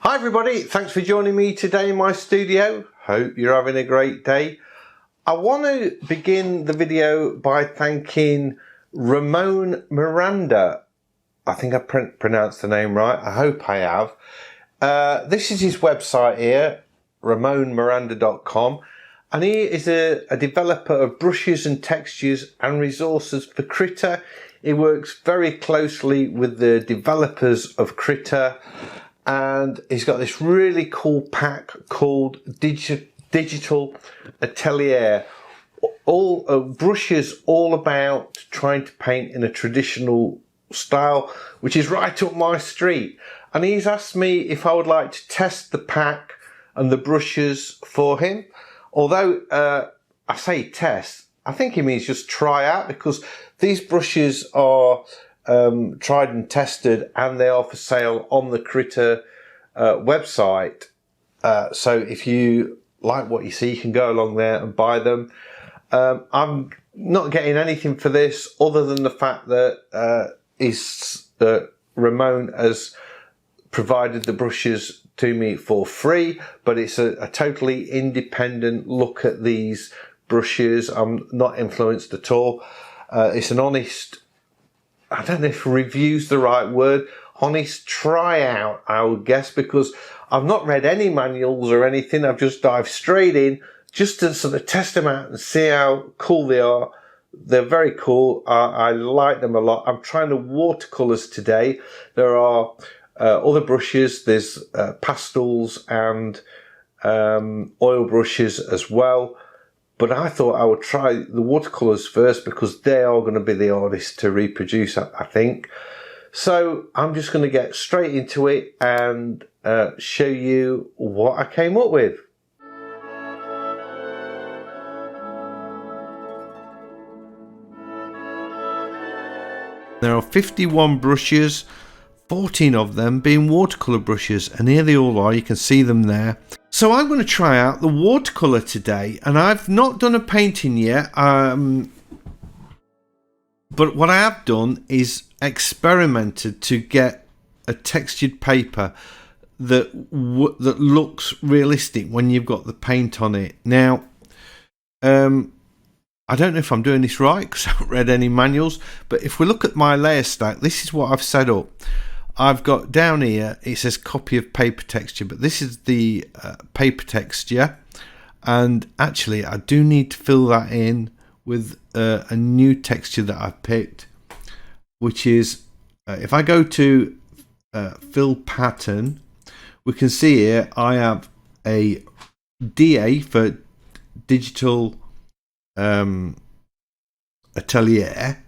Hi everybody, thanks for joining me today in my studio. Hope you're having a great day. I want to begin the video by thanking Ramon Miranda. I think I pronounced the name right. I hope I have. This is his website here, ramonmiranda.com, and he is a developer of brushes and textures and resources for Krita. He works very closely with the developers of Krita, and he's got this really cool pack called Digital Atelier. All brushes all about trying to paint in a traditional style, which is right up my street. And he's asked me if I would like to test the pack and the brushes for him. Although I say test, I think he means just try out, because these brushes are tried and tested, and they are for sale on the Krita website. So if you like what you see, you can go along there and buy them. I'm not getting anything for this other than the fact that Ramon has provided the brushes to me for free, but it's a totally independent look at these brushes. I'm not influenced at all. It's an honest, I don't know if review's the right word, honest try out, I would guess, because I've not read any manuals or anything. I've just dived straight in just to sort of test them out and see how cool they are. They're very cool. I like them a lot. I'm trying the watercolours today. There are other brushes. There's pastels and oil brushes as well. But I thought I would try the watercolours first, because they are going to be the hardest to reproduce, I think. So I'm just going to get straight into it and show you what I came up with. There are 51 brushes, 14 of them being watercolour brushes, and here they all are. You can see them there. So I'm going to try out the watercolour today, and I've not done a painting yet, but what I have done is experimented to get a textured paper that looks realistic when you've got the paint on it. Now, I don't know if I'm doing this right because I haven't read any manuals, but if we look at my layer stack, this is what I've set up. I've got down here, it says copy of paper texture, but this is the paper texture, and actually I do need to fill that in with a new texture that I've picked, which is, if I go to fill pattern, we can see here I have a DA for Digital Atelier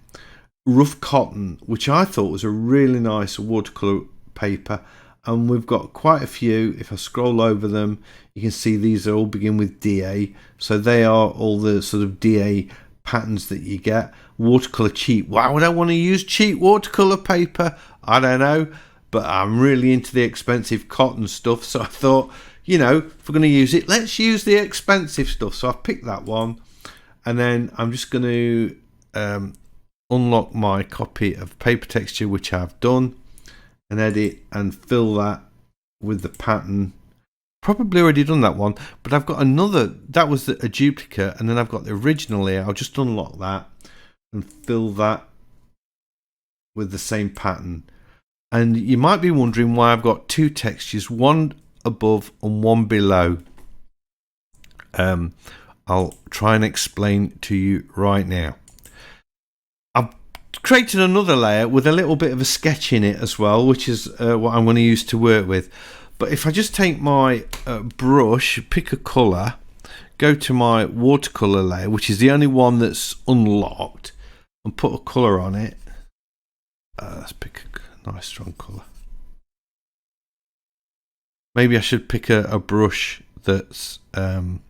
rough cotton, which I thought was a really nice watercolor paper, and we've got quite a few. If I scroll over them, you can see these are all begin with DA, so they are all the sort of DA patterns that you get. Watercolor cheap. Why would I want to use cheap watercolor paper? I don't know, but I'm really into the expensive cotton stuff, so I thought, you know, if we're going to use it, let's use the expensive stuff. So I've picked that one, and then I'm just going to unlock my copy of paper texture, which I've done, and edit and fill that with the pattern. Probably already done that one, but I've got another, that was a duplicate, and then I've got the original here. I'll just unlock that and fill that with the same pattern. And you might be wondering why I've got two textures, one above and one below. I'll try and explain to you right now. I've created another layer with a little bit of a sketch in it as well, which is what I'm going to use to work with. But if I just take my brush, pick a colour, go to my watercolour layer, which is the only one that's unlocked, and put a colour on it. Let's pick a nice strong colour. Maybe I should pick a brush that's going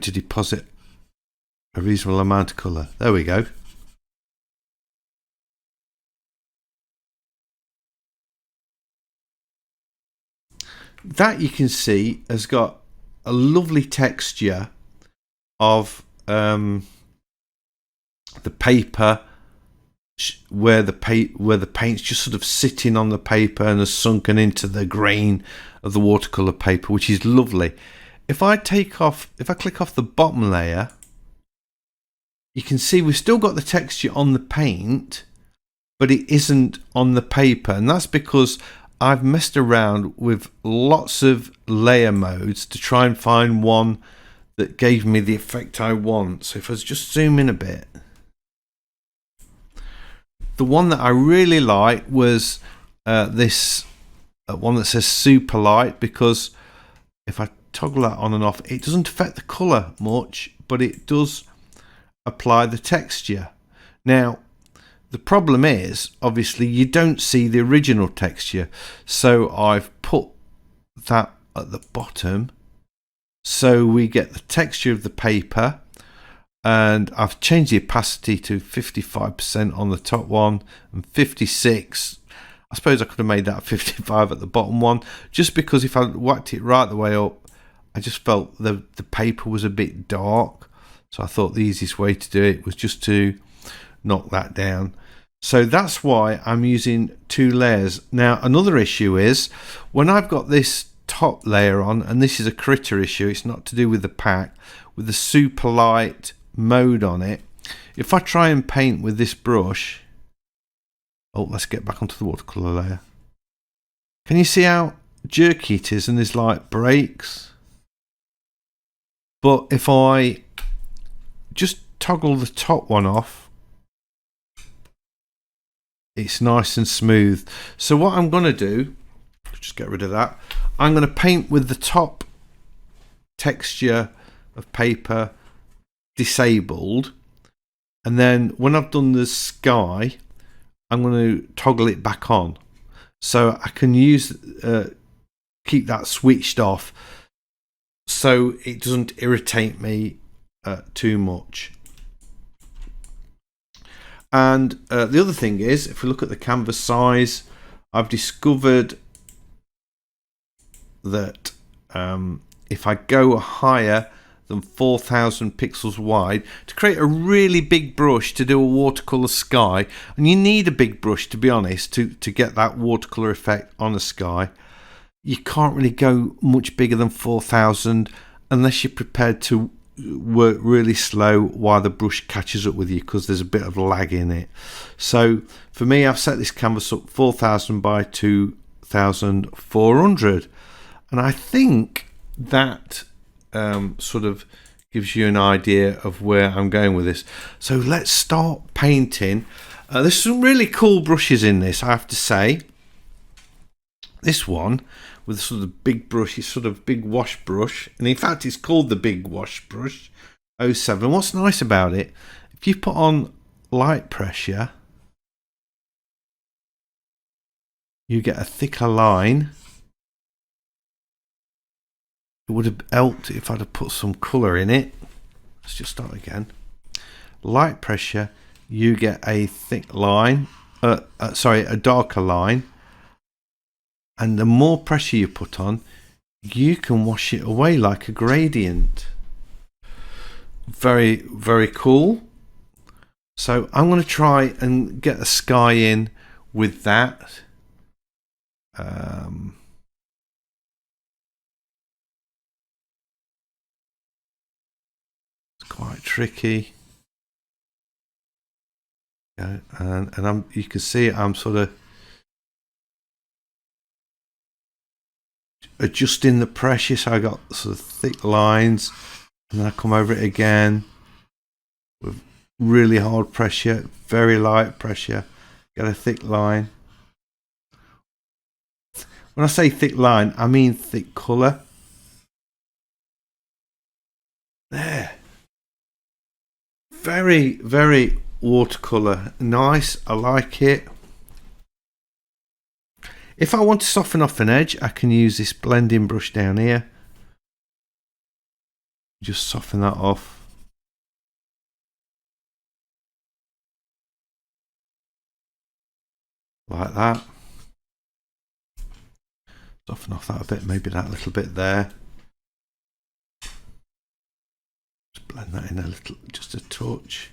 to deposit a reasonable amount of colour. There we go. That, you can see, has got a lovely texture of the paper where the paint's just sort of sitting on the paper and has sunken into the grain of the watercolor paper, which is lovely. If I click off the bottom layer, you can see we've still got the texture on the paint, but it isn't on the paper, and that's because I've messed around with lots of layer modes to try and find one that gave me the effect I want. So if I just zoom in a bit, the one that I really liked was this one that says super light, because if I toggle that on and off, it doesn't affect the color much, but it does apply the texture. Now the problem is, obviously, you don't see the original texture, so I've put that at the bottom so we get the texture of the paper, and I've changed the opacity to 55% on the top one and 56. I suppose I could have made that 55 at the bottom one, just because if I whacked it right the way up, I just felt the paper was a bit dark, so I thought the easiest way to do it was just to knock that down. So that's why I'm using 2 layers. Now another issue is when I've got this top layer on, and this is a Krita issue, it's not to do with the pack, with the super light mode on it, if I try and paint with this brush, let's get back onto the watercolor layer. Can you see how jerky it is and there's like breaks? But if I just toggle the top one off, it's nice and smooth. So what I'm going to do, just get rid of that, I'm going to paint with the top texture of paper disabled, and then when I've done the sky, I'm going to toggle it back on so I can use keep that switched off so it doesn't irritate me too much. And the other thing is, if we look at the canvas size, I've discovered that if I go higher than 4,000 pixels wide, to create a really big brush to do a watercolor sky, and you need a big brush, to be honest, to get that watercolor effect on a sky, you can't really go much bigger than 4,000 unless you're prepared to work really slow while the brush catches up with you, because there's a bit of lag in it. So for me, I've set this canvas up 4,000 by 2,400, and I think that sort of gives you an idea of where I'm going with this. So let's start painting. There's some really cool brushes in this, I have to say. This one with a sort of big brush, it's sort of big wash brush, and in fact it's called the Big Wash Brush 07. What's nice about it, if you put on light pressure, you get a thicker line. It would have helped if I'd have put some colour in it. Let's just start again. Light pressure, you get a thick line, a darker line, and the more pressure you put on, you can wash it away like a gradient. Very, very cool. So I'm going to try and get the sky in with that. Quite tricky. Yeah, and you can see I'm sort of adjusting the pressure, so I got sort of thick lines, and then I come over it again with really hard pressure, very light pressure, get a thick line. When I say thick line, I mean thick colour. There. Very, very watercolour. Nice. I like it. If I want to soften off an edge, I can use this blending brush down here. Just soften that off. Like that. Soften off that a bit, maybe that little bit there. Just blend that in a little, just a touch.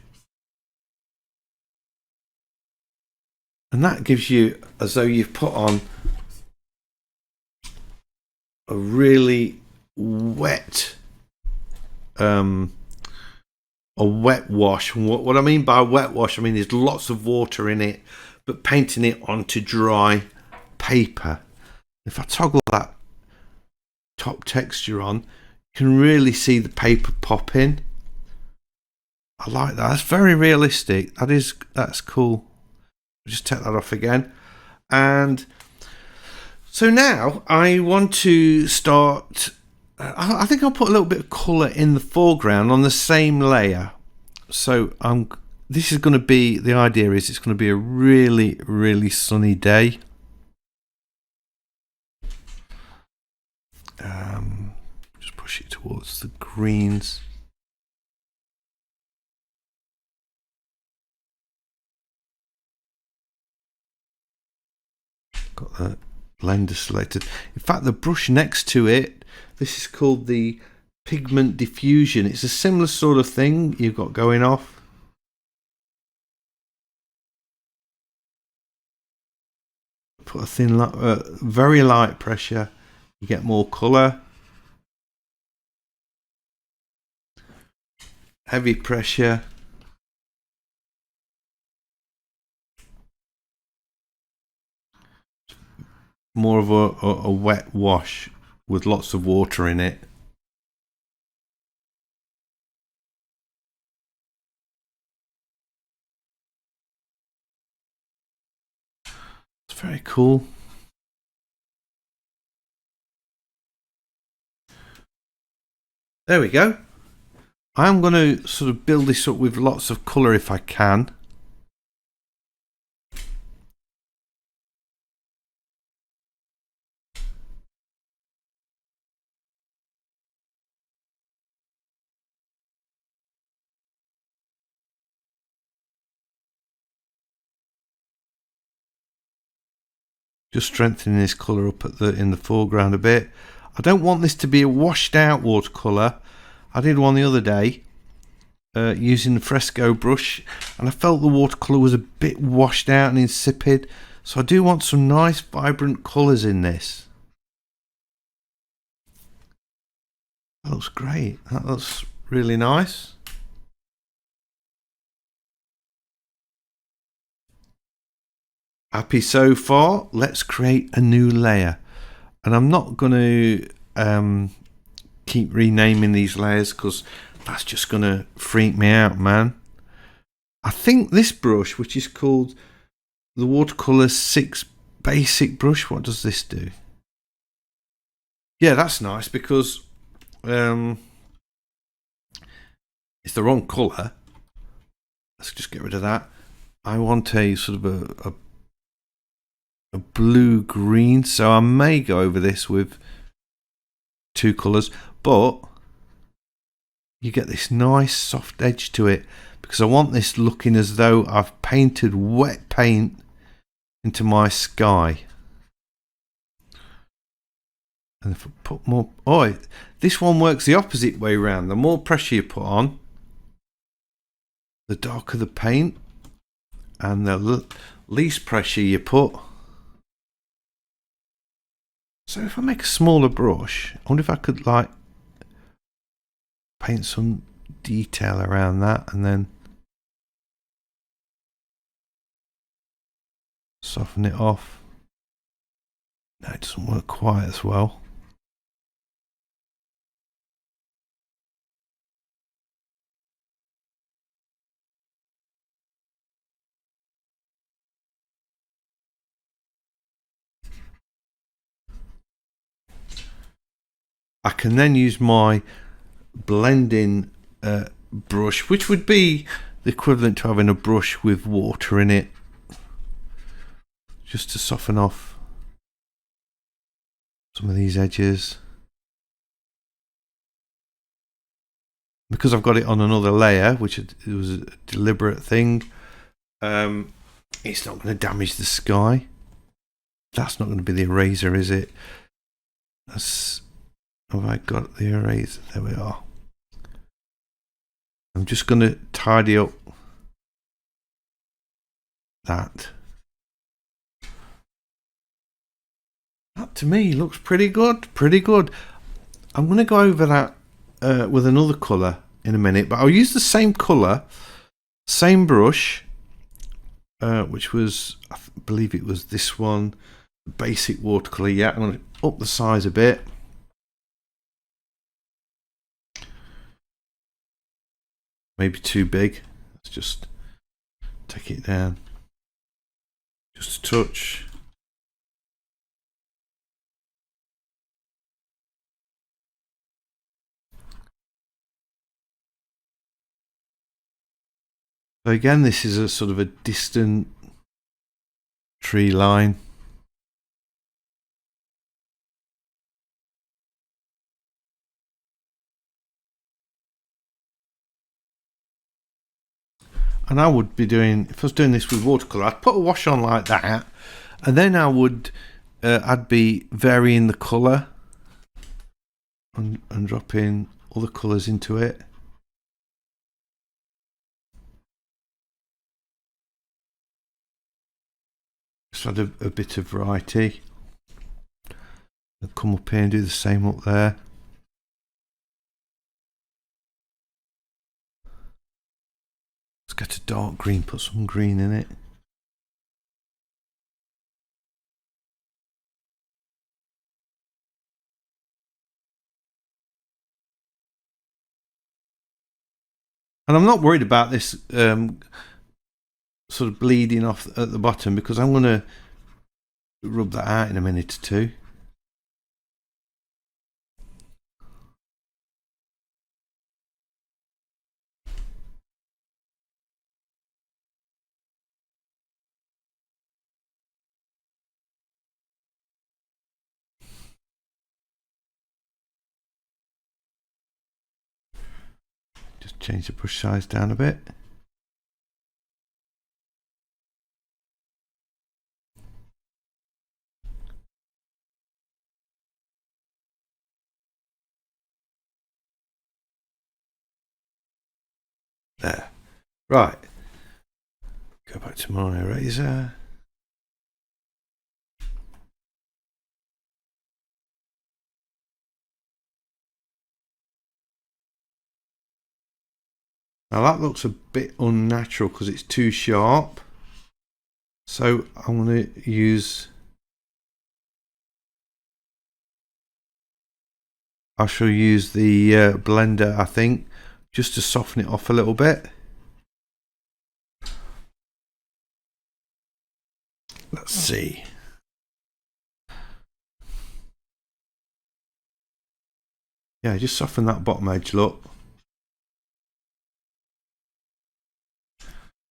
And that gives you as though you've put on a really wet a wet wash. And what I mean by wet wash, I mean there's lots of water in it, but painting it onto dry paper. If I toggle that top texture on, you can really see the paper pop in. I like that. That's very realistic. That's cool. Just take that off again. And so now I want to start. I think I'll put a little bit of colour in the foreground on the same layer. So this is going to be, the idea is it's going to be a really, really sunny day. Just push it towards the greens. Got the blender selected. In fact, the brush next to it, this is called the pigment diffusion. It's a similar sort of thing you've got going off. Put a thin, very light pressure, you get more colour. Heavy pressure. More of a wet wash with lots of water in it. It's very cool. There we go. I'm going to sort of build this up with lots of colour if I can. Just strengthening this colour up in the foreground a bit. I don't want this to be a washed out watercolour. I did one the other day using the fresco brush, and I felt the watercolour was a bit washed out and insipid. So I do want some nice vibrant colours in this. That looks great. That looks really nice. Happy so far. Let's create a new layer. And I'm not going to keep renaming these layers because that's just going to freak me out, man. I think this brush, which is called the Watercolour 6 Basic Brush, what does this do? Yeah, that's nice because it's the wrong colour. Let's just get rid of that. I want a sort of a blue green, so I may go over this with two colours, but you get this nice soft edge to it because I want this looking as though I've painted wet paint into my sky. And if I put more, this one works the opposite way around. The more pressure you put on, the darker the paint, and the least pressure you put. So if I make a smaller brush, I wonder if I could like paint some detail around that and then soften it off. No, it doesn't work quite as well. I can then use my blending brush, which would be the equivalent to having a brush with water in it, just to soften off some of these edges. Because I've got it on another layer, which it was a deliberate thing, it's not going to damage the sky. That's not going to be the eraser, is it? Have I got the eraser? There we are. I'm just going to tidy up that. That to me looks pretty good, pretty good. I'm going to go over that with another colour in a minute, but I'll use the same colour, same brush, which was, I believe it was this one, basic watercolour. Yeah, I'm going to up the size a bit. Maybe too big. Let's just take it down just a touch. So again, this is a sort of a distant tree line. And I would be doing, if I was doing this with watercolour, I'd put a wash on like that, and then I would, I'd be varying the colour and dropping other colours into it. Just add a bit of variety. I'll come up here and do the same up there. Let's get a dark green, put some green in it. And I'm not worried about this sort of bleeding off at the bottom, because I'm going to rub that out in a minute or two. Just change the brush size down a bit. There. Right. Go back to my eraser. Now that looks a bit unnatural because it's too sharp. So I'm going to use, I shall use the blender, I think, just to soften it off a little bit. Let's see. Yeah, just soften that bottom edge, look.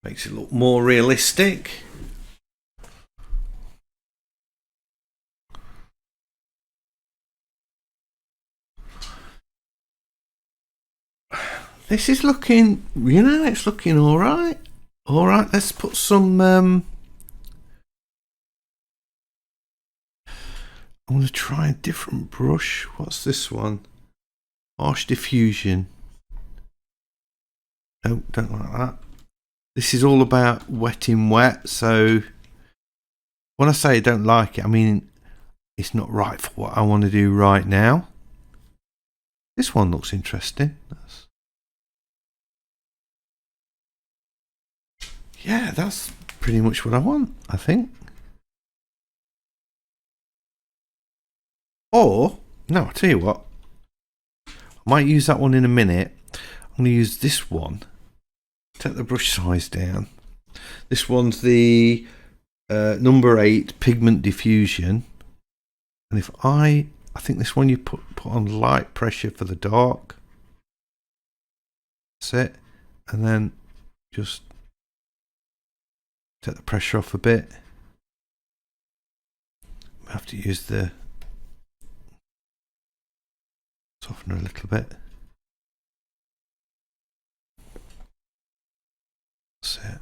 Makes it look more realistic. This is looking, you know, it's looking all right. All right, let's put some, I'm going to try a different brush. What's this one? Harsh diffusion. No, don't like that. This is all about wet in wet. So when I say I don't like it, I mean it's not right for what I want to do right now. This one looks interesting. Yeah, that's pretty much what I want, I think. Or, no, I'll tell you what. I might use that one in a minute. I'm going to use this one. Take the brush size down. This one's the number 8 pigment diffusion. And if I think this one you put on light pressure for the dark. That's it. And then just take the pressure off a bit. I have to use the softener a little bit. That's it.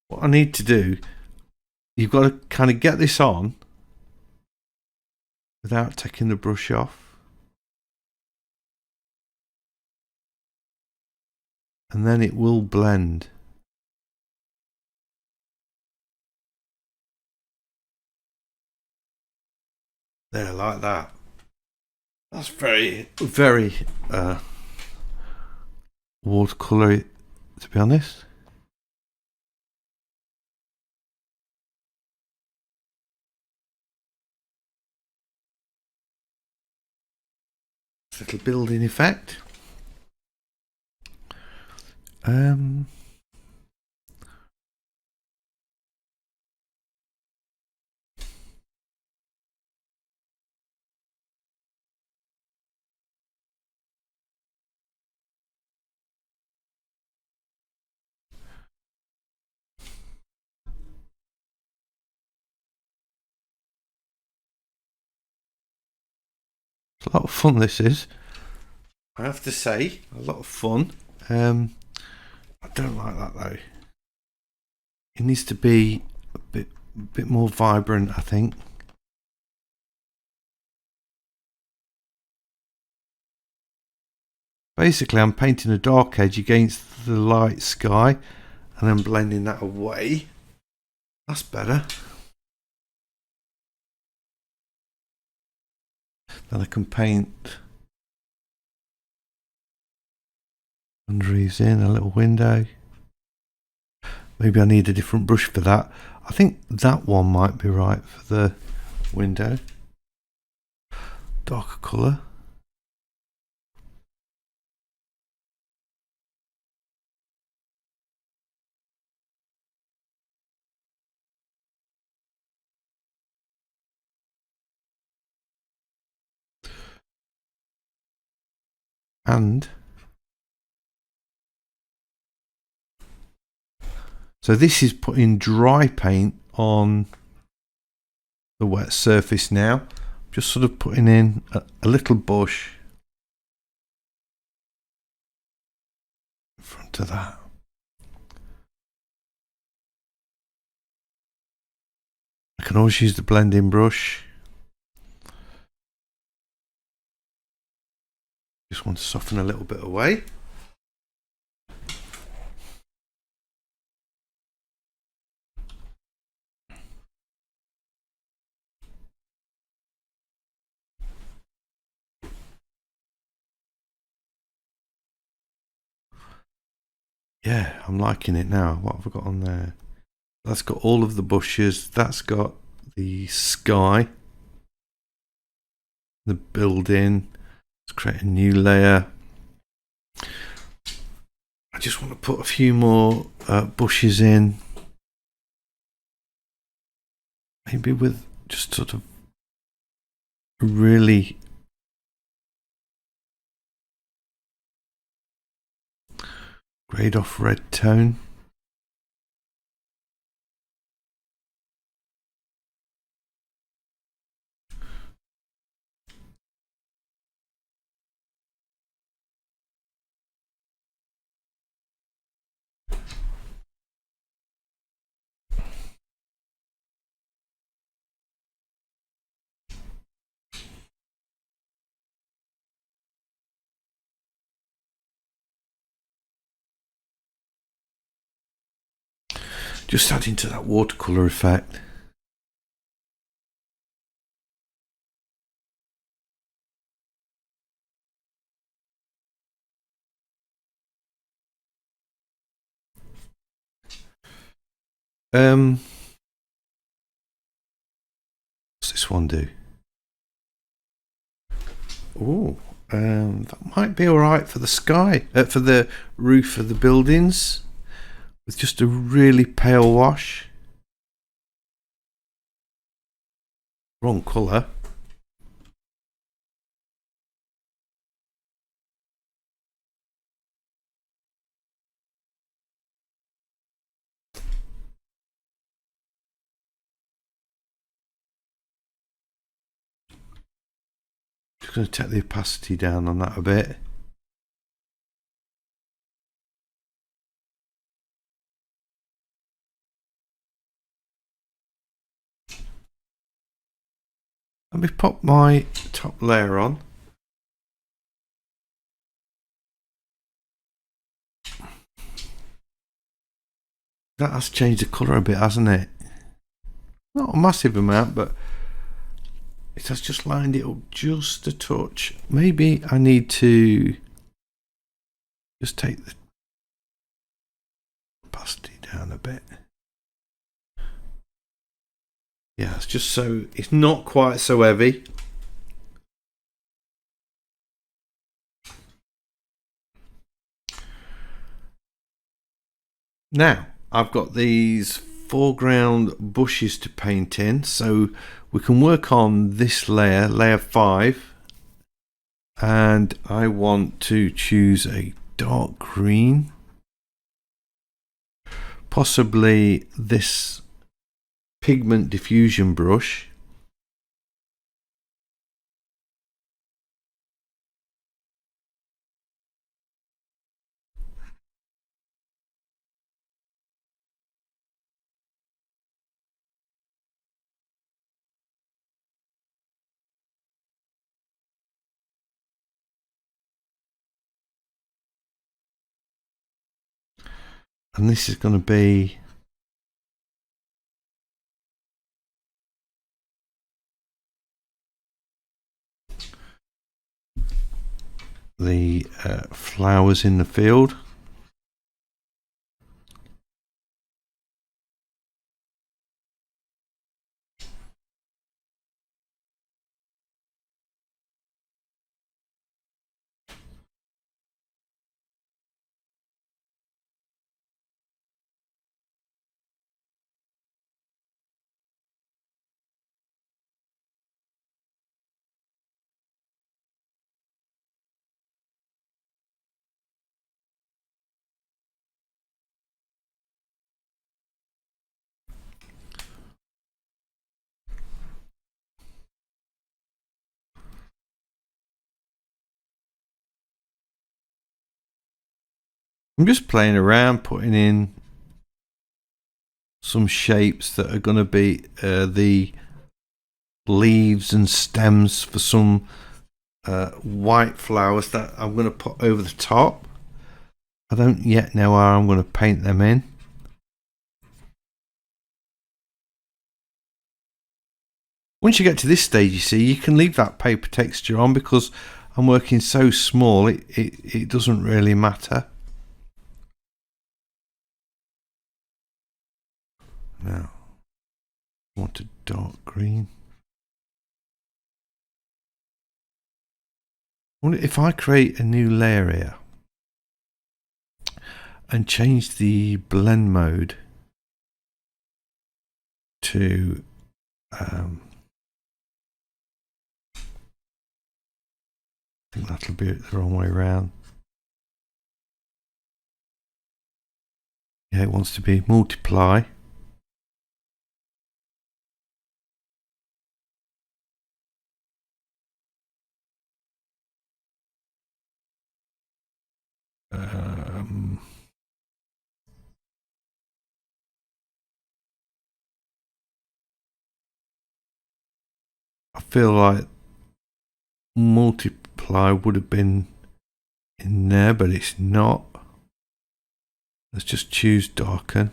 What I need to do, you've got to kind of get this on without taking the brush off. And then it will blend. There, like that. That's very, very watercolour, to be honest. Little building effect. It's a lot of fun, this is. I have to say, a lot of fun. I don't like that though. It needs to be a bit more vibrant, I think. Basically, I'm painting a dark edge against the light sky and then blending that away. That's better. Then I can paint boundaries in a little window. Maybe I need a different brush for that. I think that one might be right for the window. Darker colour. And so this is putting dry paint on the wet surface now. Just sort of putting in a little bush in front of that. I can always use the blending brush. Just want to soften a little bit away. Yeah, I'm liking it now. What have I got on there? That's got all of the bushes. That's got the sky, the building. Let's create a new layer. I just want to put a few more bushes in. Maybe with just sort of really grade off red tone. Just adding to that watercolour effect. What's this one do? Oh, that might be alright for the sky, for the roof of the buildings, with just a really pale wash. Wrong colour. Just going to take the opacity down on that a bit. Let me pop my top layer on. That has changed the colour a bit, hasn't it? Not a massive amount, but it has just lined it up just a touch. Maybe I need to just take the opacity down a bit. Yeah, it's just so it's not quite so heavy. Now I've got these foreground bushes to paint in, so we can work on this layer, layer 5, and I want to choose a dark green, possibly this pigment diffusion brush. And this is going to be the flowers in the field. I'm just playing around, putting in some shapes that are going to be the leaves and stems for some white flowers that I'm going to put over the top. I don't yet know how I'm going to paint them in. Once you get to this stage, you see, you can leave that paper texture on because I'm working so small, it doesn't really matter. Now, I want a dark green. I wonder if I create a new layer here and change the blend mode to I think that'll be the wrong way around. Yeah, it wants to be multiply. I feel like multiply would have been in there, but it's not. Let's just choose darken.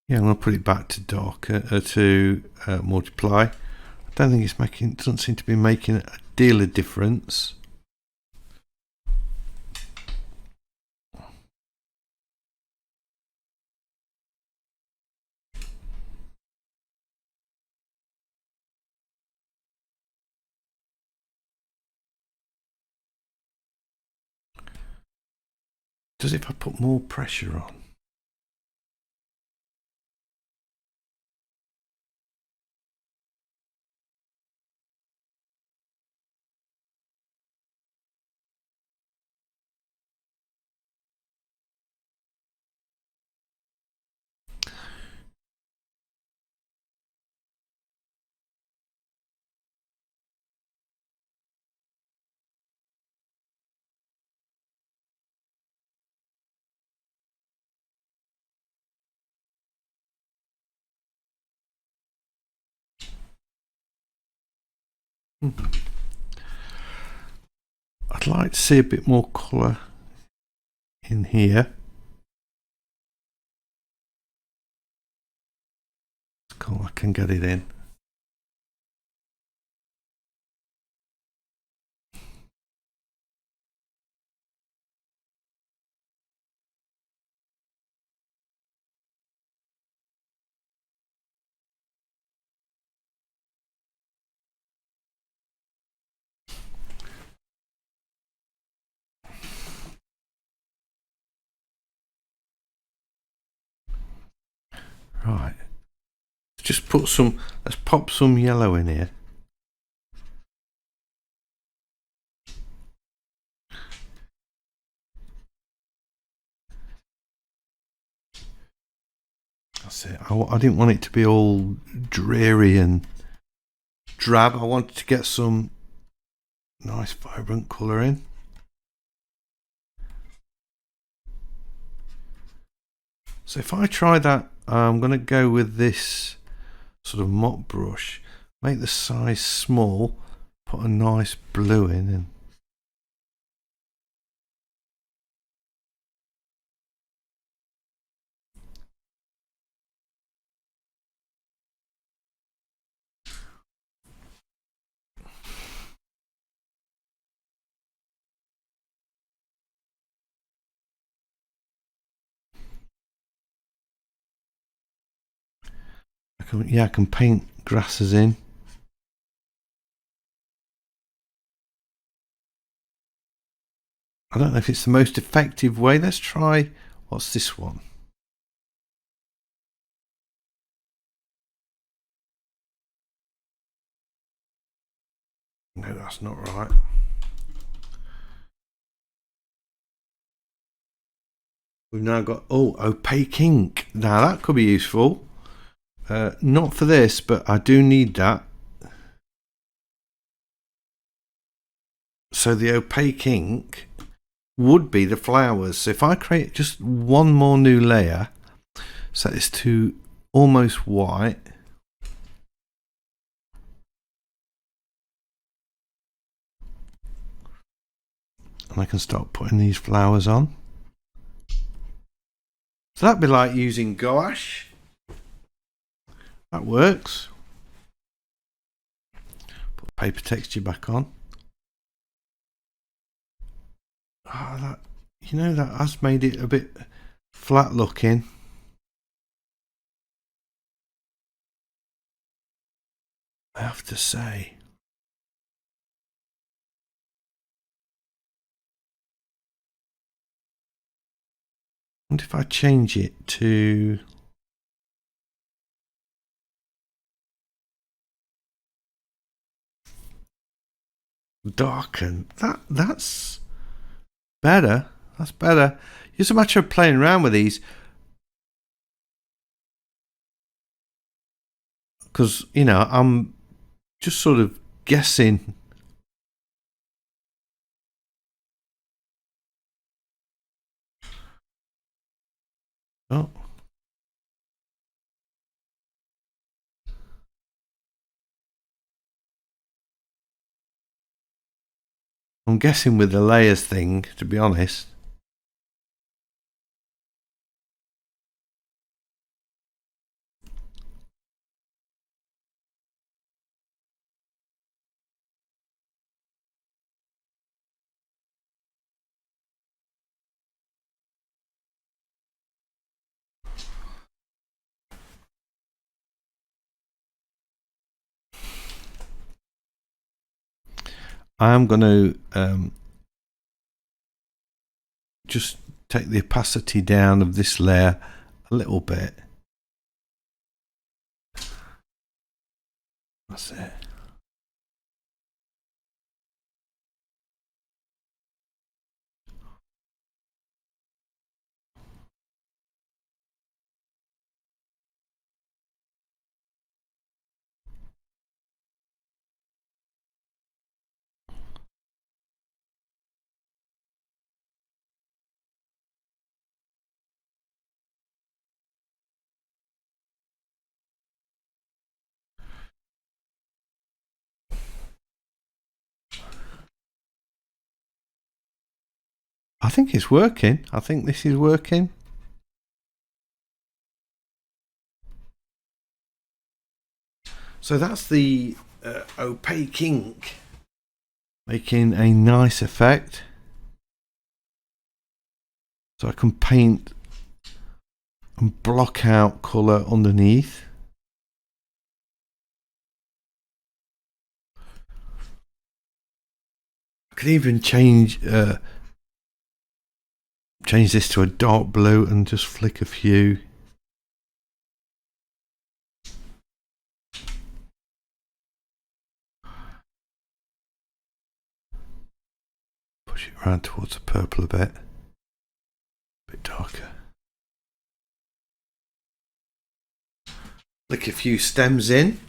Yeah, I'm going to put it back to darker to multiply. I don't think it's making. It doesn't seem to be making a deal of difference. does if I put more pressure on. I'd like to see a bit more colour in here. It's cool, I can get it in. Right, just put some, let's pop some yellow in here. That's it. I didn't want it to be all dreary and drab. I wanted to get some nice vibrant colour in. So if I try that, I'm going to go with this sort of mop brush, make the size small, put a nice blue in, and I can paint grasses in. I don't know if it's the most effective way. Let's try, what's this one? No, that's not right. We've now got, opaque ink. Now that could be useful. Not for this, but I do need that. So the opaque ink would be the flowers. So if I create just one more new layer, set this to almost white. And I can start putting these flowers on. So that'd be like using gouache. That works. Put paper texture back on. That has made it a bit flat looking. I have to say. I wonder if I change it to darken. That's better. That's better. It's a matter of playing around with these. Because, I'm just sort of guessing. Oh. I'm guessing with the layers thing, to be honest. I am going to just take the opacity down of this layer a little bit. That's it. I think it's working. I think this is working. So that's the opaque ink making a nice effect. So I can paint and block out colour underneath. I could even change this to a dark blue and just flick a few. Push it around towards the purple a bit darker. Flick a few stems in.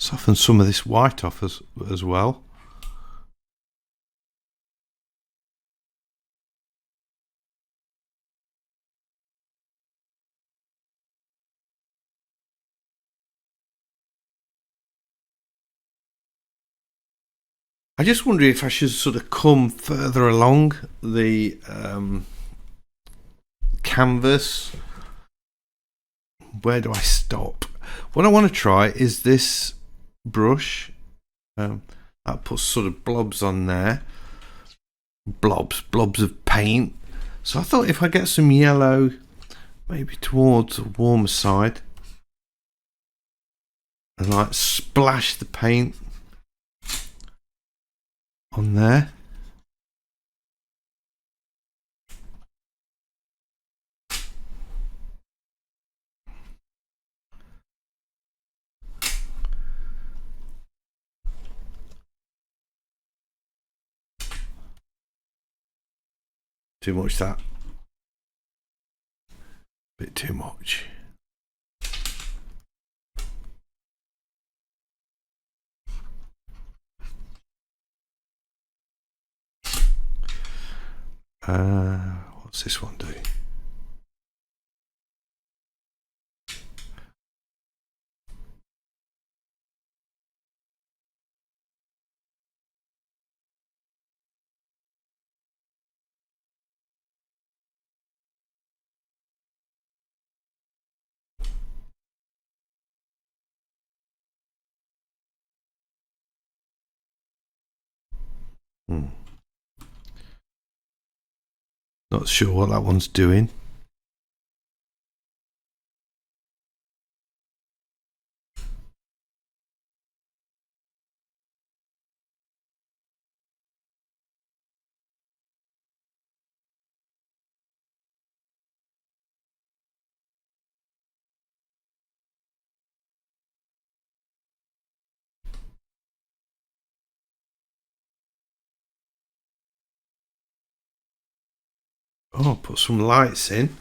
Soften some of this white off as well. I just wonder if I should sort of come further along the canvas. Where do I stop? What I want to try is this brush. That puts sort of blobs on there. Blobs of paint. So I thought if I get some yellow, maybe towards the warmer side, and like splash the paint on there. Too much that. Bit too much. What's this one do? Not sure what that one's doing. Oh, put some lights in.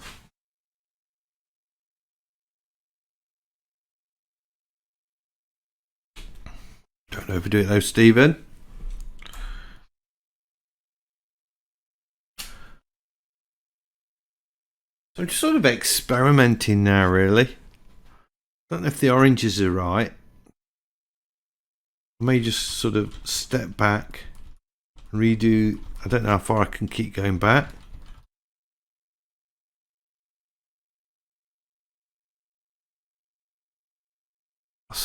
Don't overdo it though, Stephen. So I'm just sort of experimenting now, really. Don't know if the oranges are right. I may just sort of step back, redo. I don't know how far I can keep going back.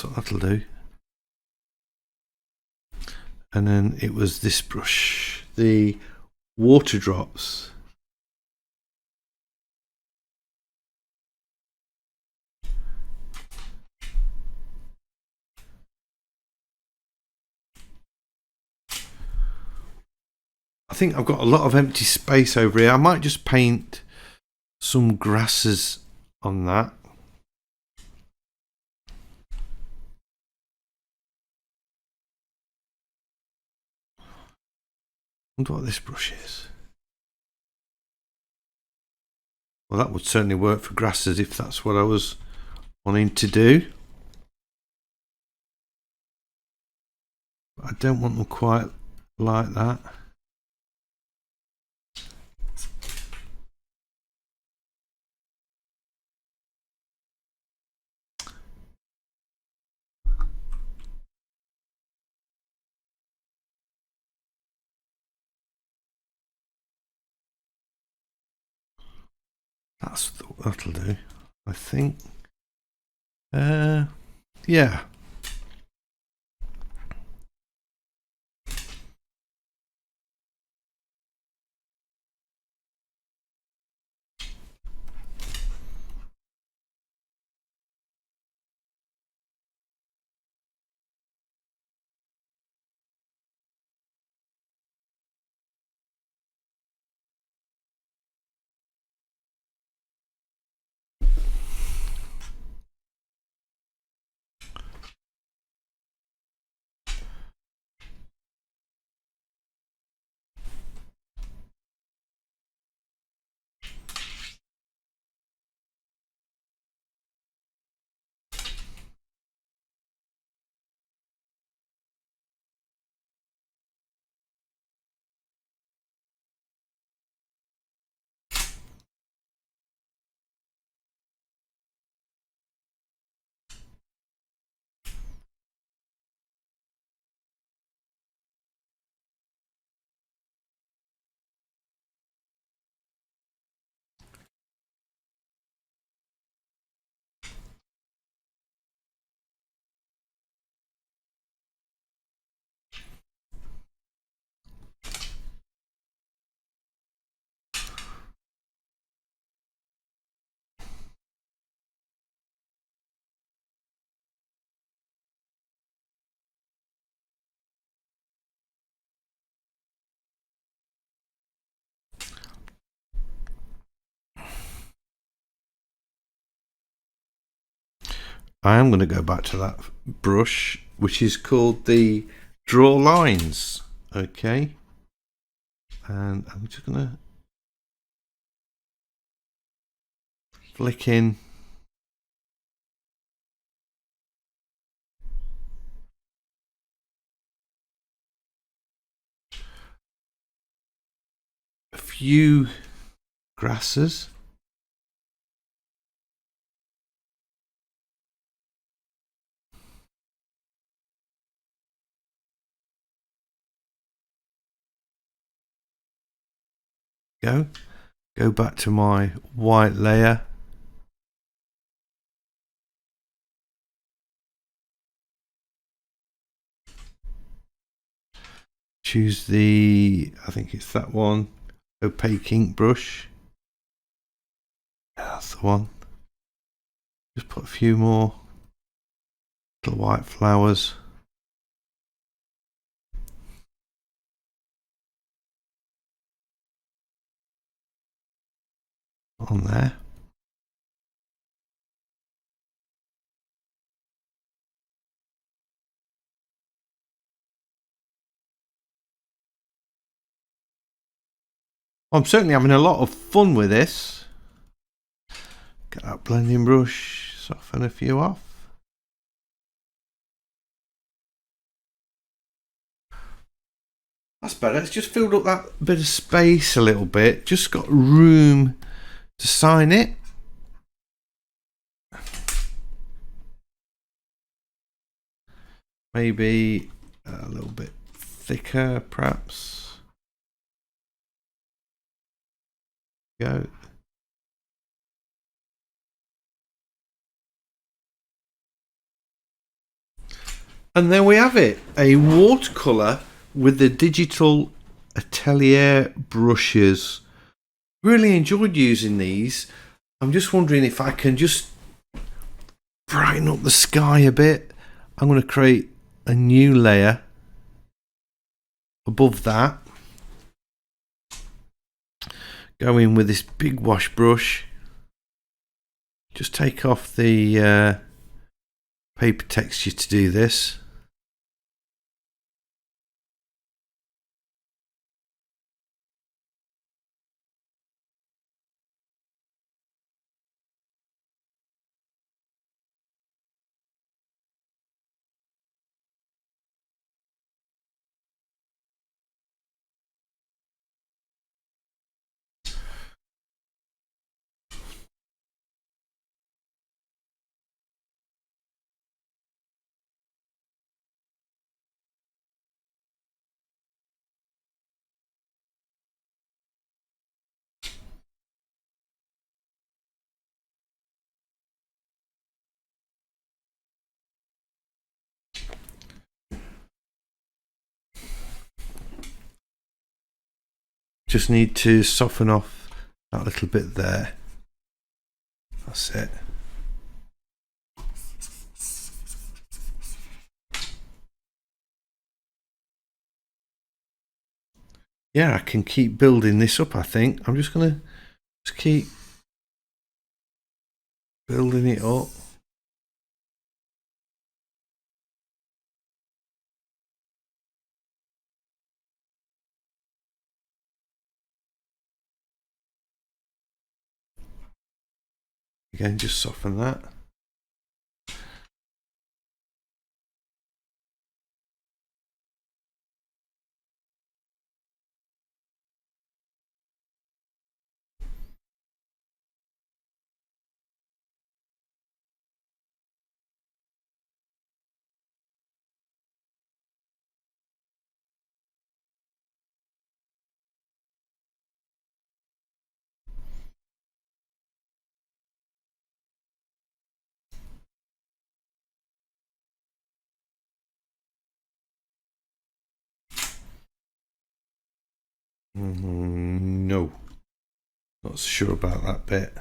So that'll do. And then it was this brush, the water drops. I think I've got a lot of empty space over here. I might just paint some grasses on that. I wonder what this brush is. Well, that would certainly work for grasses if that's what I was wanting to do. But I don't want them quite like that. That'll do, I think. Yeah. I am going to go back to that brush, which is called the Draw Lines. Okay. And I'm just going to flick in a few grasses. Go back to my white layer. Choose the, I think it's that one, opaque ink brush. Yeah, that's the one. Just put a few more little white flowers on there. I'm certainly having a lot of fun with this. Get that blending brush, soften a few off. That's better. It's just filled up that bit of space a little bit. Just got room to sign it. Maybe a little bit thicker, perhaps. Go. And there we have it, a watercolour with the Digital Atelier brushes. Really enjoyed using these. I'm just wondering if I can just brighten up the sky a bit. I'm going to create a new layer above that. Go in with this big wash brush. Just take off the paper texture to do this. Just need to soften off that little bit there. That's it. Yeah, I can keep building this up, I think. I'm just going to keep building it up. Again, just soften that. No, not sure about that bit.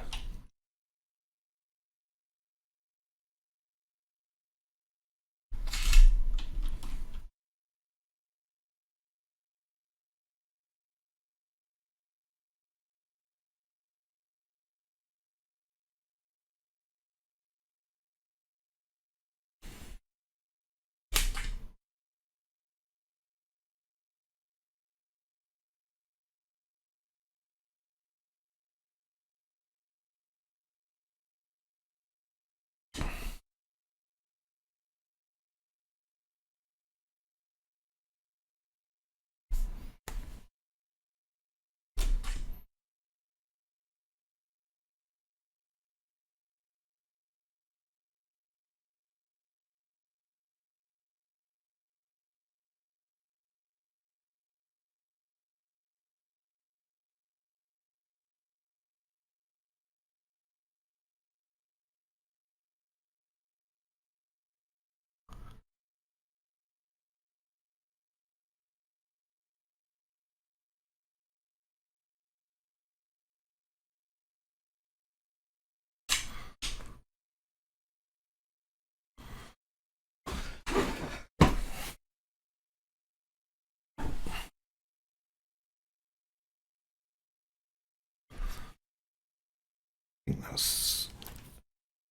I think that's.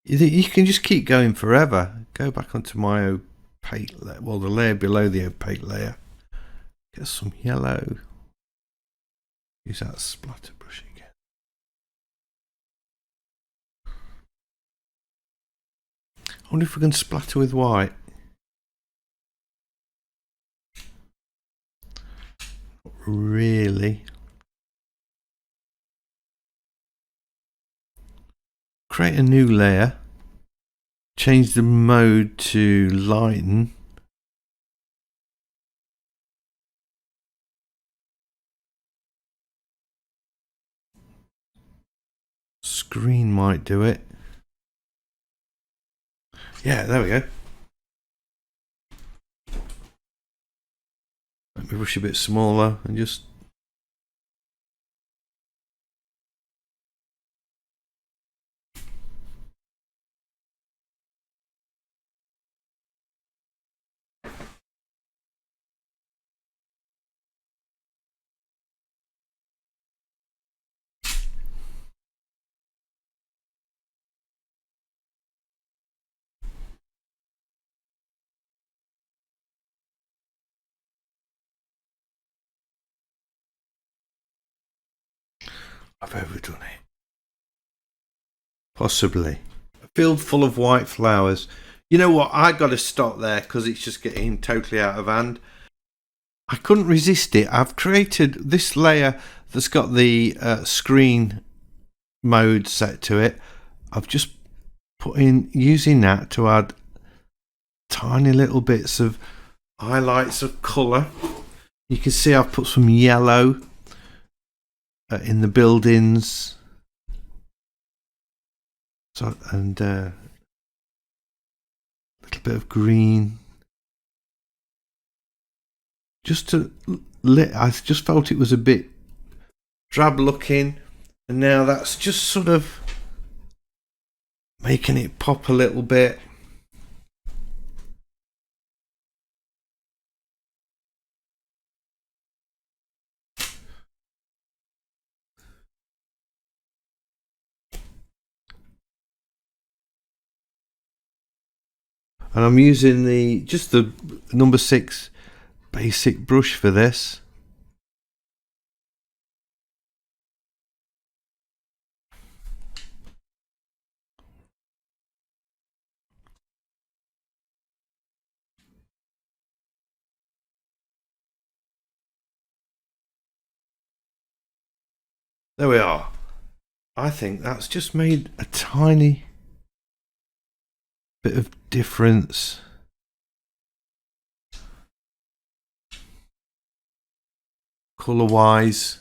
You can just keep going forever. Go back onto my opaque layer, well, the layer below the opaque layer. Get some yellow. Use that splatter brush again. I wonder if we can splatter with white. Not really. Create a new layer. Change the mode to lighten. Screen might do it. Yeah, there we go. Let me brush a bit smaller and just... I've overdone it. Possibly. A field full of white flowers. You know what? I got to stop there because it's just getting totally out of hand. I couldn't resist it. I've created this layer that's got the screen mode set to it. I've just put in, using that to add tiny little bits of highlights of colour. You can see I've put some yellow in the buildings, so, and a little bit of green, just to lit. I just felt it was a bit drab looking, and now that's just sort of making it pop a little bit. And I'm using just the number 6 basic brush for this. There we are. I think that's just made a tiny bit of difference. Colour wise.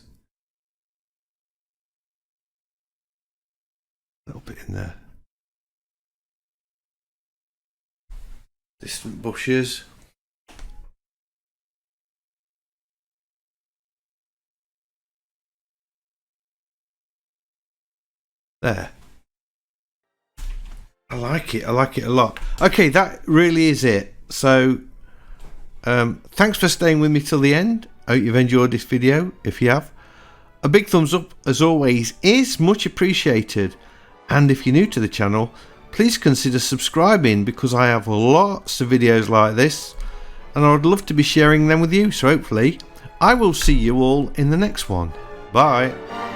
A little bit in there. Distant bushes. There. I like it a lot. Okay, that really is it. So thanks for staying with me till the end. I hope you've enjoyed this video. If you have, a big thumbs up as always is much appreciated, and if you're new to the channel, please consider subscribing, because I have lots of videos like this and I would love to be sharing them with you. So hopefully I will see you all in the next one. Bye.